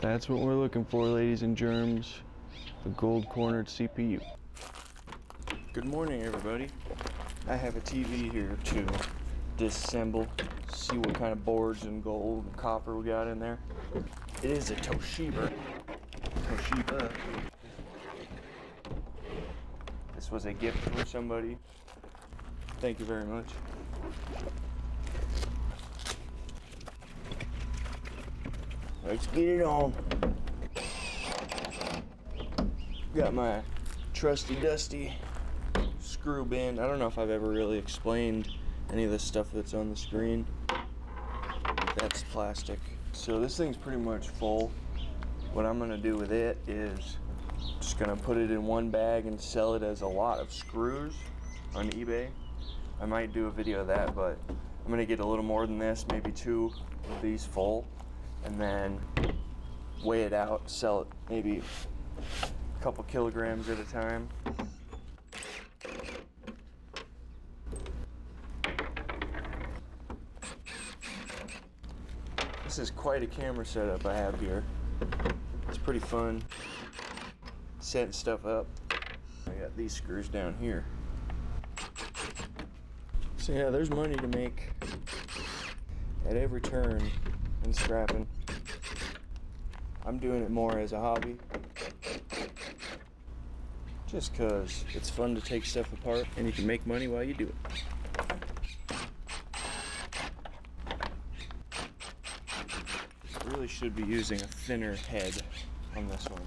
That's what we're looking for, ladies and germs. The gold-cornered CPU. Good morning, everybody. I have a TV here to disassemble, see what kind of boards and gold and copper we got in there. It is a Toshiba. This was a gift from somebody. Thank you very much. Let's get it on. Got my trusty dusty screw bin. I don't know if I've ever really explained any of the stuff that's on the screen. That's plastic. So this thing's pretty much full. What I'm gonna do with it is just gonna put it in one bag and sell it as a lot of screws on eBay. I might do a video of that, but I'm gonna get a little more than this, maybe 2 of these full, and then weigh it out, sell it maybe a couple kilograms at a time. This is quite a camera setup I have here. It's pretty fun setting stuff up. I got these screws down here. So yeah, there's money to make at every turn in scrapping. I'm doing it more as a hobby, just because it's fun to take stuff apart and you can make money while you do it. Really should be using a thinner head on this one.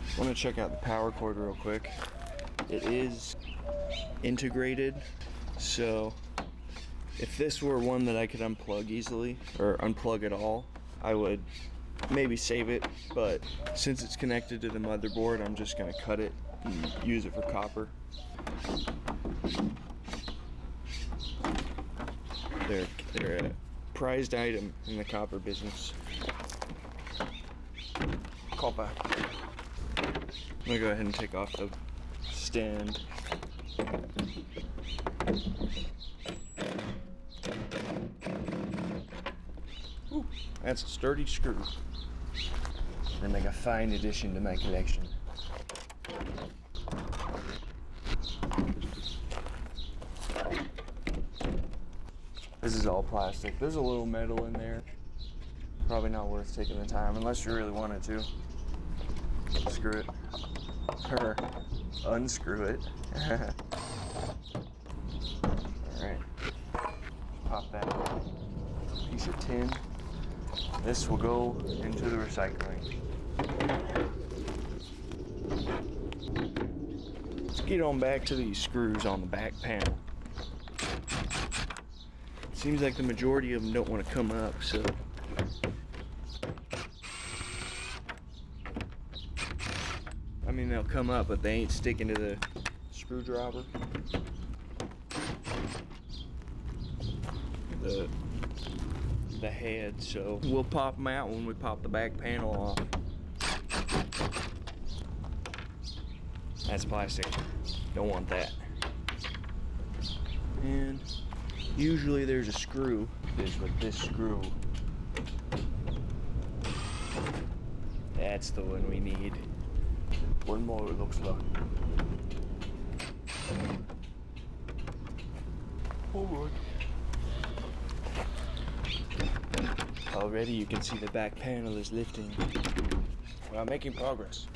I want to check out the power cord real quick. It is integrated, so if this were one that I could unplug easily, or unplug at all, I would maybe save it, but since it's connected to the motherboard, I'm just gonna cut it and use it for copper. They're a prized item in the copper business. Copper. I'm gonna go ahead and take off the stand. Ooh, that's a sturdy screw. They make a fine addition to my collection. This is all plastic. There's a little metal in there. Probably not worth taking the time unless you really wanted to. Screw it. Or unscrew it. Alright. Pop that piece of tin. This will go into the recycling. Let's get on back to these screws on the back panel. Seems like the majority of them don't want to come up, so I mean, they'll come up, but they ain't sticking to the screwdriver. The head, so we'll pop them out when we pop the back panel off. That's plastic. Don't want that. And usually there's a screw. There's with this screw. That's the one we need. One more, it looks like. Forward. Already you can see the back panel is lifting. We are making progress.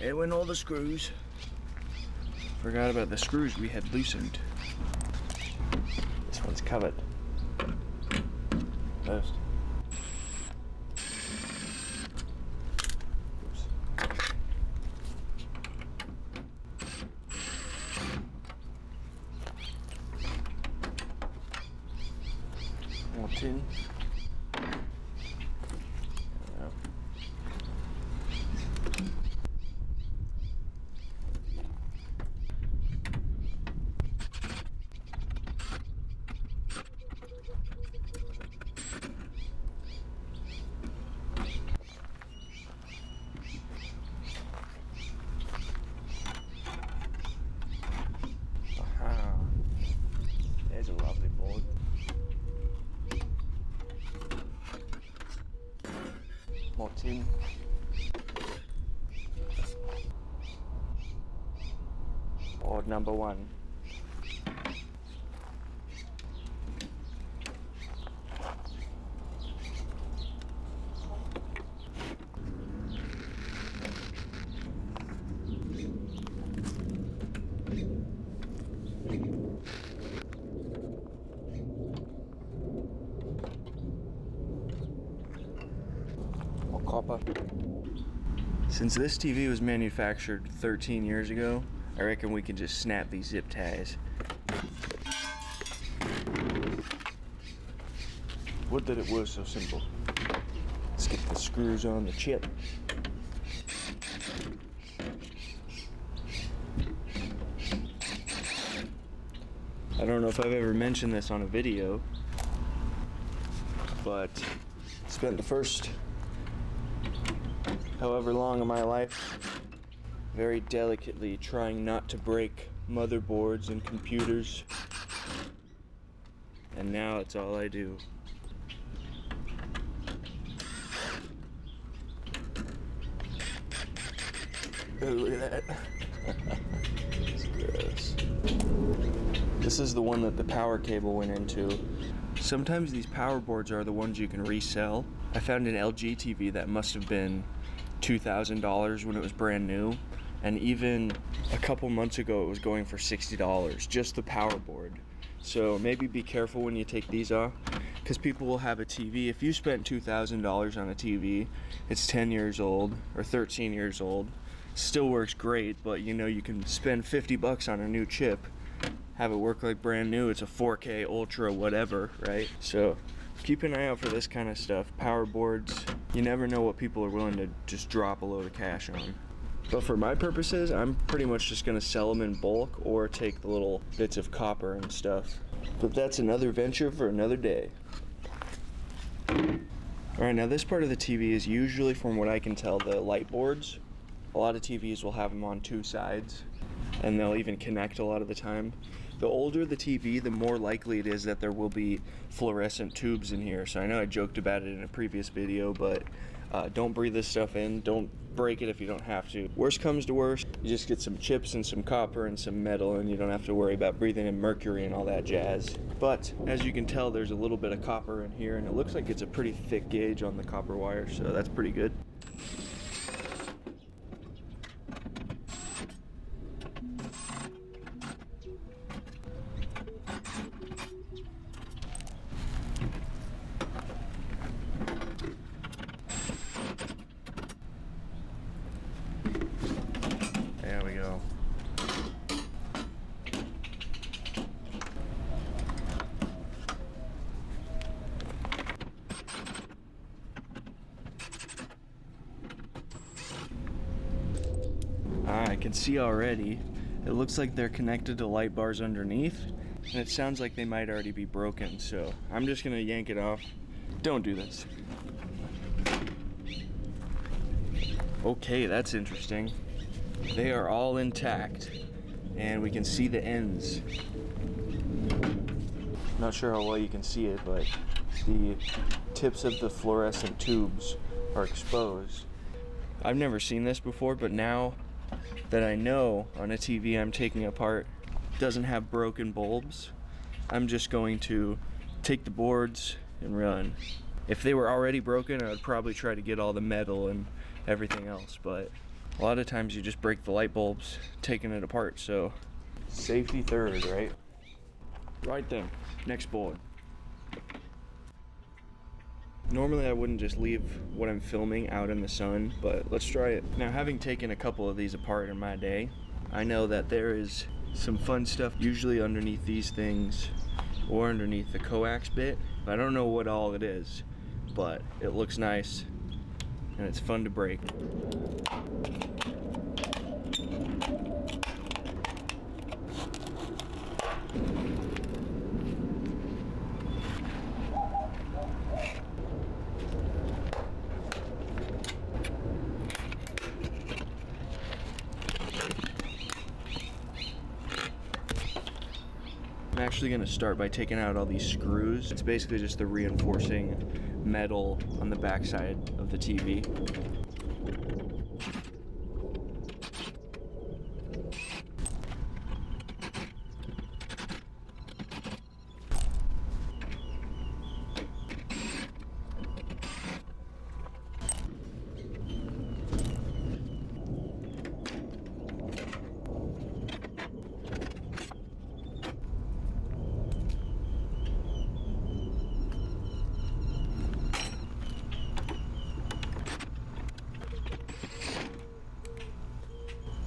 It went all the screws. Forgot about the screws we had loosened. This one's covered. First. Oops. 14. There's a lovely board. More tin. Board number 1. Copper. Since this TV was manufactured 13 years ago, I reckon we can just snap these zip ties. Would that it was so simple. Let's get the screws on the chip. I don't know if I've ever mentioned this on a video, but spent the first however long of my life very delicately trying not to break motherboards and computers, and now it's all I do. Oh, look at that. It's gross. This is the one that the power cable went into. Sometimes these power boards are the ones you can resell. I found an LG TV that must have been $2,000 when it was brand new, and even a couple months ago it was going for $60, just the power board. So maybe be careful when you take these off, because people will have a TV. If you spent $2,000 on a TV, it's 10 years old or 13 years old, still works great, but you know you can spend 50 bucks on a new chip, have it work like brand new. It's a 4K ultra whatever, right? So keep an eye out for this kind of stuff. Power boards, you never know what people are willing to just drop a load of cash on. But for my purposes, I'm pretty much just gonna sell them in bulk or take the little bits of copper and stuff. But that's another venture for another day. Alright, now this part of the TV is usually, from what I can tell, the light boards. A lot of TVs will have them on 2 sides, and they'll even connect a lot of the time. The older the TV, the more likely it is that there will be fluorescent tubes in here. So I know I joked about it in a previous video, but don't breathe this stuff in. Don't break it if you don't have to. Worst comes to worst, you just get some chips and some copper and some metal, and you don't have to worry about breathing in mercury and all that jazz. But as you can tell, there's a little bit of copper in here, and it looks like it's a pretty thick gauge on the copper wire, so that's pretty good. There we go. I can see already. It looks like they're connected to light bars underneath, and it sounds like they might already be broken, so I'm just gonna yank it off. Don't do this. Okay, that's interesting. They are all intact, and we can see the ends. Not sure how well you can see it, but the tips of the fluorescent tubes are exposed. I've never seen this before, but now that I know on a TV I'm taking apart doesn't have broken bulbs, I'm just going to take the boards and run. If they were already broken, I would probably try to get all the metal and everything else, but A lot of times you just break the light bulbs taking it apart, so safety third, right? Right then, next board. Normally I wouldn't just leave what I'm filming out in the sun, but let's try it. Now, having taken a couple of these apart in my day, I know that there is some fun stuff usually underneath these things or underneath the coax bit. I don't know what all it is, but it looks nice and it's fun to break. I'm actually going to start by taking out all these screws. It's basically just the reinforcing metal on the backside of the TV.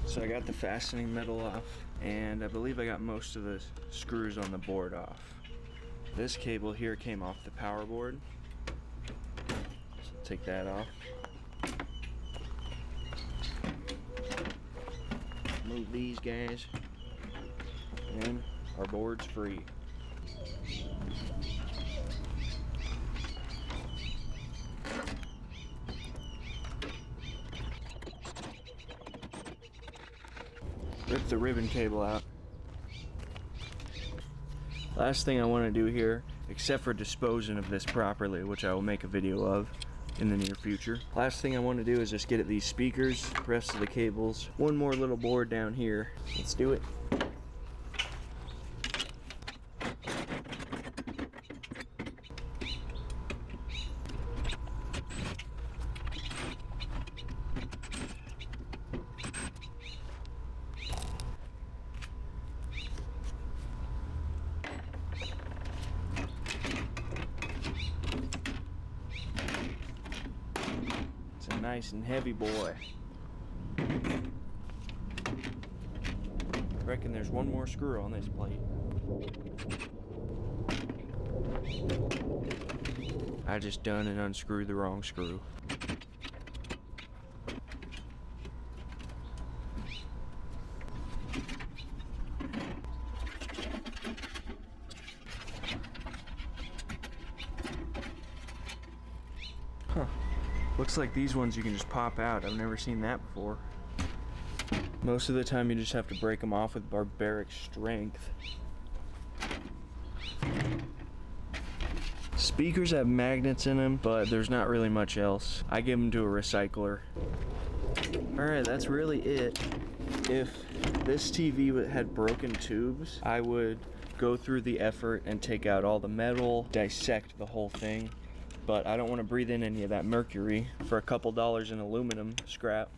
So I got the fastening metal off, and I believe I got most of the screws on the board off. This cable here came off the power board, so take that off. Move these guys, and our board's free. Rip the ribbon cable out. Last thing I want to do here, except for disposing of this properly, which I will make a video of in the near future. Last thing I want to do is just get at these speakers, rest of the cables, one more little board down here. Let's do it. Nice and heavy boy. I reckon there's one more screw on this plate. I just done and unscrewed the wrong screw. Huh. Looks like these ones you can just pop out. I've never seen that before. Most of the time you just have to break them off with barbaric strength. Speakers have magnets in them, but there's not really much else. I give them to a recycler. Alright, that's really it. If this TV had broken tubes, I would go through the effort and take out all the metal, dissect the whole thing. But I don't want to breathe in any of that mercury for a couple dollars in aluminum scrap.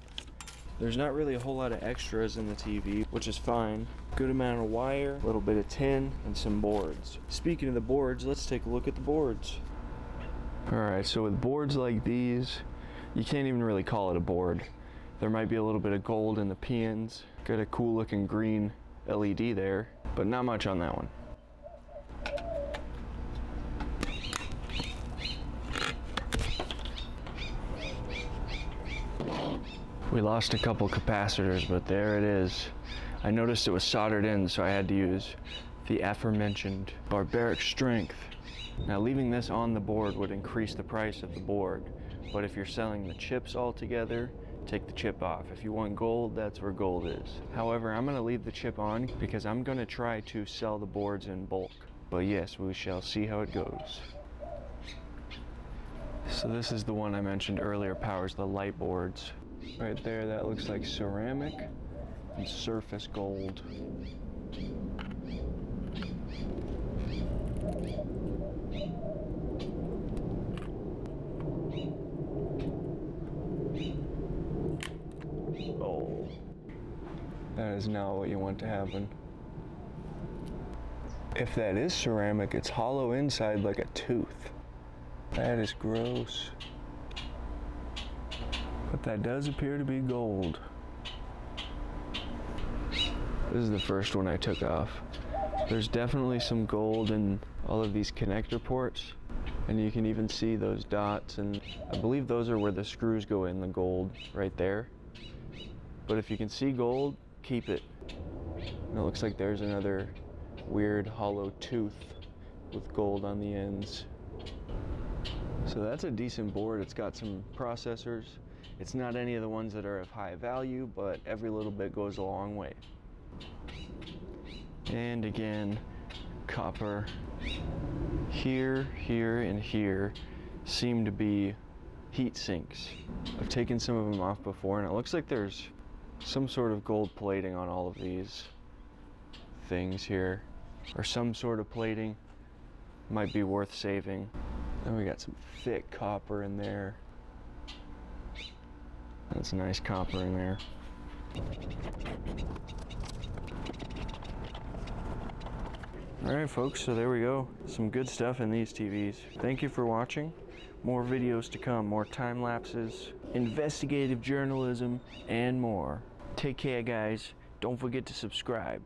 There's not really a whole lot of extras in the TV, which is fine. Good amount of wire, a little bit of tin, and some boards. Speaking of the boards, let's take a look at the boards. Alright, so with boards like these, you can't even really call it a board. There might be a little bit of gold in the pins. Got a cool looking green LED there, but not much on that one. We lost a couple capacitors, but there it is. I noticed it was soldered in, so I had to use the aforementioned barbaric strength. Now, leaving this on the board would increase the price of the board, but if you're selling the chips all together, take the chip off. If you want gold, that's where gold is. However, I'm going to leave the chip on because I'm going to try to sell the boards in bulk. But yes, we shall see how it goes. So this is the one I mentioned earlier, powers the light boards. Right there, that looks like ceramic and surface gold. That is not what you want to happen. If that is ceramic, it's hollow inside like a tooth. That is gross. But that does appear to be gold. This is the first one I took off. There's definitely some gold in all of these connector ports, and you can even see those dots, and I believe those are where the screws go in, the gold right there. But if you can see gold, keep it. And it looks like there's another weird hollow tooth with gold on the ends. So that's a decent board. It's got some processors. It's not any of the ones that are of high value, but every little bit goes a long way. And again, copper. Here, and here seem to be heat sinks. I've taken some of them off before, and it looks like there's some sort of gold plating on all of these things here, or some sort of plating. Might be worth saving. Then we got some thick copper in there. That's nice copper in there. Alright folks, so there we go. Some good stuff in these TVs. Thank you for watching. More videos to come, more time lapses, investigative journalism, and more. Take care guys. Don't forget to subscribe.